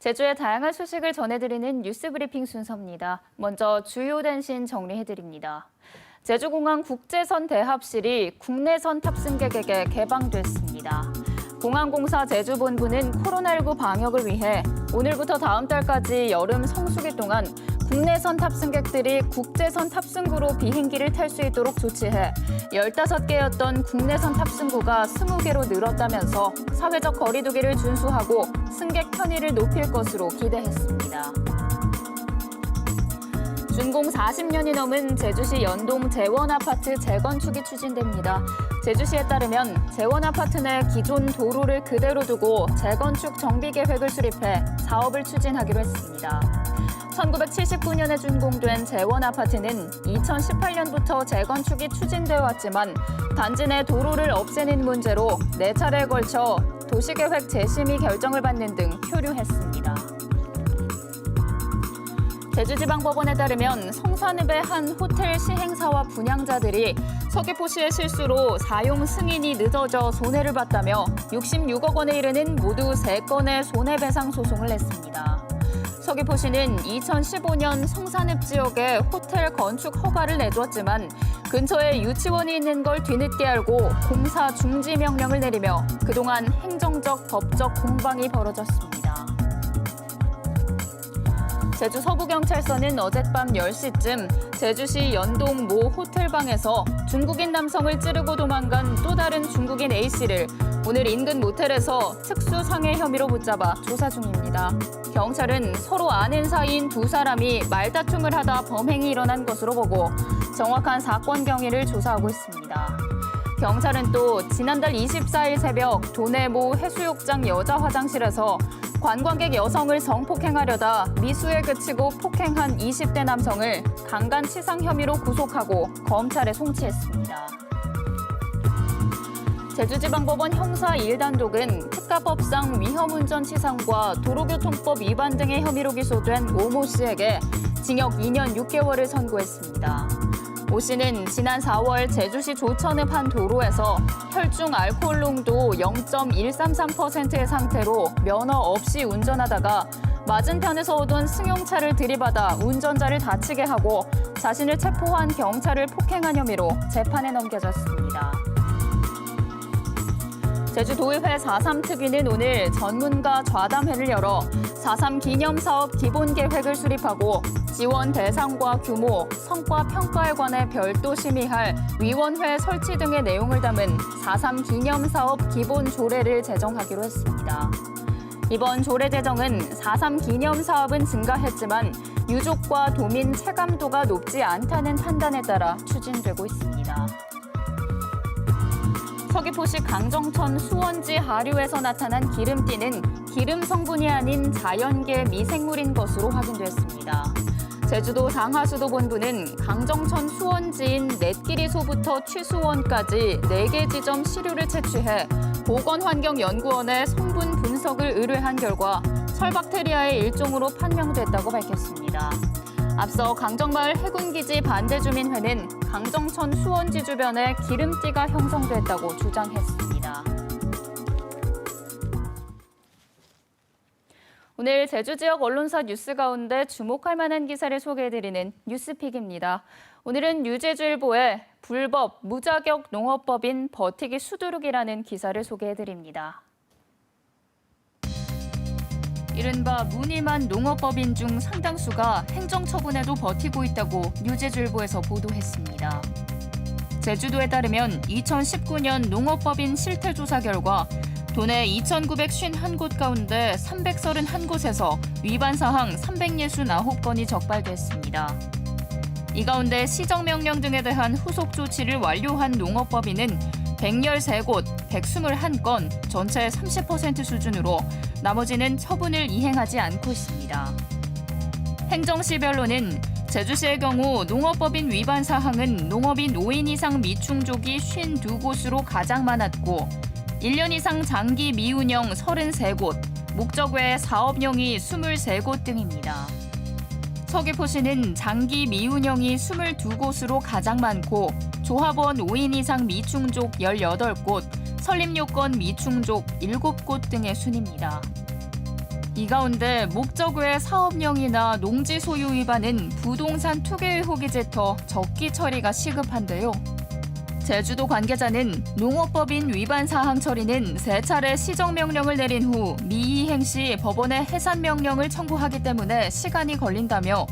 제주의 다양한 소식을 전해드리는 뉴스브리핑 순서입니다. 먼저 주요 단신 정리해드립니다. 제주공항 국제선 대합실이 국내선 탑승객에게 개방됐습니다. 공항공사 제주본부는 코로나19 방역을 위해 오늘부터 다음 달까지 여름 성수기 동안 국내선 탑승객들이 국제선 탑승구로 비행기를 탈 수 있도록 조치해 15개였던 국내선 탑승구가 20개로 늘었다면서 사회적 거리 두기를 준수하고 승객 편의를 높일 것으로 기대했습니다. 준공 40년이 넘은 제주시 연동 재원아파트 재건축이 추진됩니다. 제주시에 따르면 재원아파트 내 기존 도로를 그대로 두고 재건축 정비 계획을 수립해 사업을 추진하기로 했습니다. 1979년에 준공된 재원아파트는 2018년부터 재건축이 추진되어 왔지만 단지 내 도로를 없애는 문제로 4차례에 걸쳐 도시계획 재심의 결정을 받는 등 표류했습니다. 제주지방법원에 따르면 성산읍의 한 호텔 시행사와 분양자들이 서귀포시의 실수로 사용 승인이 늦어져 손해를 봤다며 66억 원에 이르는 모두 3건의 손해배상 소송을 냈습니다. 서귀포시는 2015년 성산읍 지역에 호텔 건축 허가를 내주었지만 근처에 유치원이 있는 걸 뒤늦게 알고 공사 중지 명령을 내리며 그동안 행정적, 법적 공방이 벌어졌습니다. 제주 서부경찰서는 어젯밤 10시쯤 제주시 연동 모 호텔방에서 중국인 남성을 찌르고 도망간 또 다른 중국인 A씨를 오늘 인근 모텔에서 특수상해 혐의로 붙잡아 조사 중입니다. 경찰은 서로 아는 사이인 두 사람이 말다툼을 하다 범행이 일어난 것으로 보고 정확한 사건 경위를 조사하고 있습니다. 경찰은 또 지난달 24일 새벽 도내 모 해수욕장 여자 화장실에서 관광객 여성을 성폭행하려다 미수에 그치고 폭행한 20대 남성을 강간치상 혐의로 구속하고 검찰에 송치했습니다. 제주지방법원 형사 1단독은 특가법상 위험운전치상과 도로교통법 위반 등의 혐의로 기소된 오 모 씨에게 징역 2년 6개월을 선고했습니다. 오 씨는 지난 4월 제주시 조천읍 한 도로에서 혈중 알코올 농도 0.133%의 상태로 면허 없이 운전하다가 맞은편에서 오던 승용차를 들이받아 운전자를 다치게 하고 자신을 체포한 경찰을 폭행한 혐의로 재판에 넘겨졌습니다. 제주도의회 4.3특위는 오늘 전문가 좌담회를 열어 4.3 기념사업 기본계획을 수립하고 지원 대상과 규모, 성과 평가에 관해 별도 심의할 위원회 설치 등의 내용을 담은 4.3 기념사업 기본조례를 제정하기로 했습니다. 이번 조례 제정은 4.3 기념사업은 증가했지만 유족과 도민 체감도가 높지 않다는 판단에 따라 추진되고 있습니다. 서귀포시 강정천 수원지 하류에서 나타난 기름띠는 기름 성분이 아닌 자연계 미생물인 것으로 확인됐습니다. 제주도 상하수도본부는 강정천 수원지인 넷기리소부터 취수원까지 4개 지점 시료를 채취해 보건환경연구원에 성분 분석을 의뢰한 결과 철박테리아의 일종으로 판명됐다고 밝혔습니다. 앞서 강정마을 해군기지 반대주민회는 강정천 수원지 주변에 기름띠가 형성됐다고 주장했습니다. 오늘 제주 지역 언론사 뉴스 가운데 주목할 만한 기사를 소개해드리는 뉴스픽입니다. 오늘은 유제주일보에 불법 무자격 농업법인 버티기 수두룩이라는 기사를 소개해드립니다. 이른바 무늬만 농업법인 중 상당수가 행정처분에도 버티고 있다고 유제주일보에서 보도했습니다. 제주도에 따르면 2019년 농업법인 실태조사 결과 도내 2,951곳 가운데 331곳에서 위반 사항 369건이 적발됐습니다. 이 가운데 시정명령 등에 대한 후속 조치를 완료한 농업법인은 113곳, 121건, 전체 30% 수준으로 나머지는 처분을 이행하지 않고 있습니다. 행정시별로는 제주시의 경우 농업법인 위반 사항은 농업인 5인 이상 미충족이 52곳으로 가장 많았고 1년 이상 장기 미운영 33곳, 목적 외 사업용이 23곳 등입니다. 서귀포시는 장기 미운영이 22곳으로 가장 많고 조합원 5인 이상 미충족 18곳, 설립요건 미충족 7곳 등의 순입니다. 이 가운데 목적 외 사업령이나 농지 소유 위반은 부동산 투기 의혹이 짙어 적기 처리가 시급한데요. 제주도 관계자는 농업법인 위반 사항 처리는 3차례 시정명령을 내린 후 미이행 시 법원에 해산명령을 청구하기 때문에 시간이 걸린다며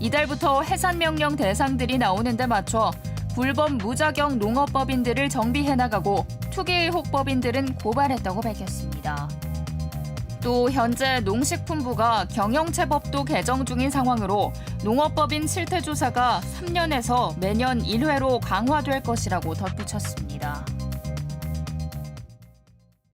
이달부터 해산명령 대상들이 나오는 데 맞춰 불법 무자격 농업법인들을 정비해 나가고 투기 의혹 법인들은 고발했다고 밝혔습니다. 또 현재 농식품부가 경영체법도 개정 중인 상황으로 농업법인 실태조사가 3년에서 매년 1회로 강화될 것이라고 덧붙였습니다.